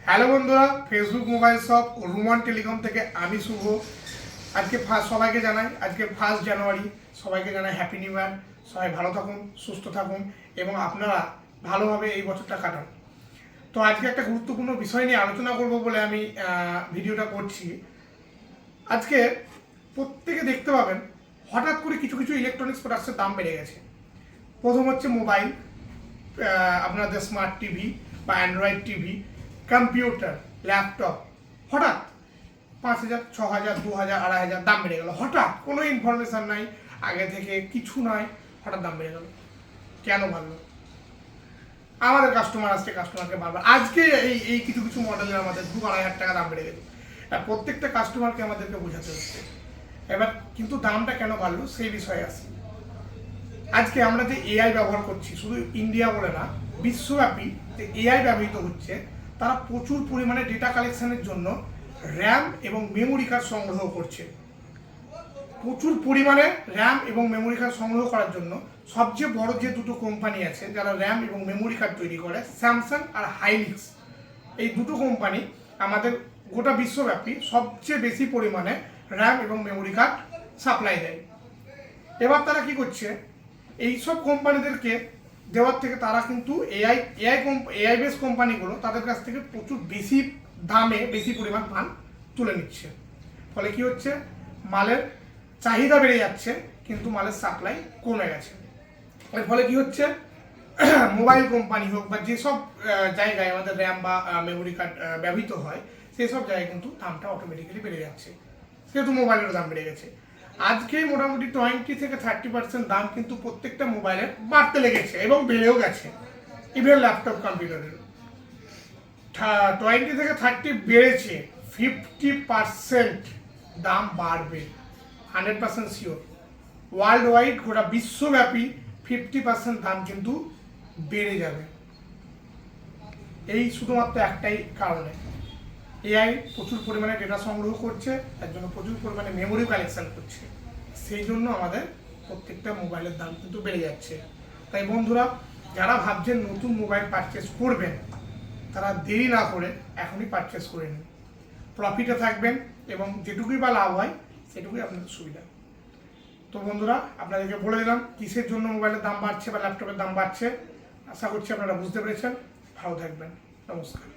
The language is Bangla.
হ্যালো বন্ধুরা, ফেসবুক মোবাইল শপ ও রুমান টেলিকম থেকে আমি শুভ। আজকে সবাইকে জানাই আজকে 1 জানুয়ারি, সবাইকে জানাই হ্যাপি নিউ ইয়ার। সবাই ভালো থাকুন, সুস্থ থাকুন এবং আপনারা ভালোভাবে এই বছরটা কাটান। তো আজকে একটা গুরুত্বপূর্ণ বিষয় নিয়ে আলোচনা করব বলে আমি ভিডিওটা করছি। আজকে প্রত্যেকে দেখতে পাবেন হঠাৎ করে কিছু কিছু ইলেকট্রনিক্স প্রোডাক্টসের দাম বেড়ে গেছে। প্রথম হচ্ছে মোবাইল, আপনাদের স্মার্ট টিভি বা অ্যান্ড্রয়েড টিভি, কম্পিউটার, ল্যাপটপ, হঠাৎ 5,000, 6,000, 2,000, 2,500 দাম বেড়ে গেল। হঠাৎ কোনো ইনফরমেশান নাই, আগে থেকে কিছু নয়, হঠাৎ দাম বেড়ে গেল। কেন বাড়লো? আমাদের কাস্টমার আসছে, কাস্টমারকে বারবার আজকে এই কিছু কিছু মডেলের আমাদের 2-2,500 টাকা দাম বেড়ে গেল। প্রত্যেকটা কাস্টমারকে আমাদেরকে বোঝাতে হচ্ছে। এবার কিন্তু দামটা কেন বাড়লো সেই বিষয়ে আসি। আজকে আমরা যে এআই ব্যবহার করছি, শুধু ইন্ডিয়া বলে না, বিশ্বব্যাপী যে এআই ব্যবহৃত হচ্ছে, তারা প্রচুর পরিমাণে ডেটা কালেকশনের জন্য র্যাম এবং মেমোরি কার্ড সংগ্রহ করছে। প্রচুর পরিমাণে র্যাম এবং মেমোরি কার্ড সংগ্রহ করার জন্য সবচেয়ে বড় যে দুটো কোম্পানি আছে যারা র্যাম এবং মেমোরি কার্ড তৈরি করে, স্যামসাং আর হাইনিক্স, এই দুটো কোম্পানি আমাদের গোটা বিশ্বব্যাপী সবচেয়ে বেশি পরিমাণে র্যাম এবং মেমোরি কার্ড সাপ্লাই দেয়। এবার তারা কি করছে, এইসব কোম্পানিদেরকে দেওয়ার থেকে তারা কিন্তু এআই বেস কোম্পানিগুলো তাদের কাছ থেকে প্রচুর বেশি দামে বেশি পরিমাণ মাল তুলে নিচ্ছে। ফলে কি হচ্ছে, মালের চাহিদা বেড়ে যাচ্ছে কিন্তু মালের সাপ্লাই কমে গেছে। এর ফলে কি হচ্ছে, মোবাইল কোম্পানি হোক বা যেসব জায়গায় আমাদের র্যাম বা মেমোরি কার্ড ব্যবহৃত হয়, সেই সব জায়গায় কিন্তু দামটা অটোমেটিক্যালি বেড়ে যাচ্ছে। সেহেতু মোবাইলের দাম বেড়ে গেছে। আজকে মোটামুটি 20 থেকে 30% দাম কিন্তু প্রত্যেকটা মোবাইলের বাড়তে লেগেছে এবং বেড়েও গেছে। ইভেন ল্যাপটপ, কম্পিউটারের 20 থেকে 30 বেড়েছে, 50% দাম বাড়বে, 100% শিওর। ওয়ার্ল্ড ওয়াইড, গোটা বিশ্বব্যাপী 50% দাম কিন্তু বেড়ে যাবে। এই শুধুমাত্র একটাই কারণে, এআই প্রচুর পরিমাণে ডেটা সংগ্রহ করছে, তার জন্য প্রচুর পরিমাণে মেমোরি কালেকশন করছে, সেই জন্য আমাদের প্রত্যেকটা মোবাইলের দাম কিন্তু বেড়ে যাচ্ছে। তাই বন্ধুরা, যারা ভাবছেন নতুন মোবাইল পারচেস করবেন, তারা দেরি না করে এখনই পারচেস করে নিন। প্রফিটে থাকবেন এবং যেটুকুই বা লাভ হয় সেটুকুই আপনাদের সুবিধা। তো বন্ধুরা, আপনাদেরকে বলে দিলাম কিসের জন্য মোবাইলের দাম বাড়ছে বা ল্যাপটপের দাম বাড়ছে। আশা করছি আপনারা বুঝতে পেরেছেন। ভালো থাকবেন। নমস্কার।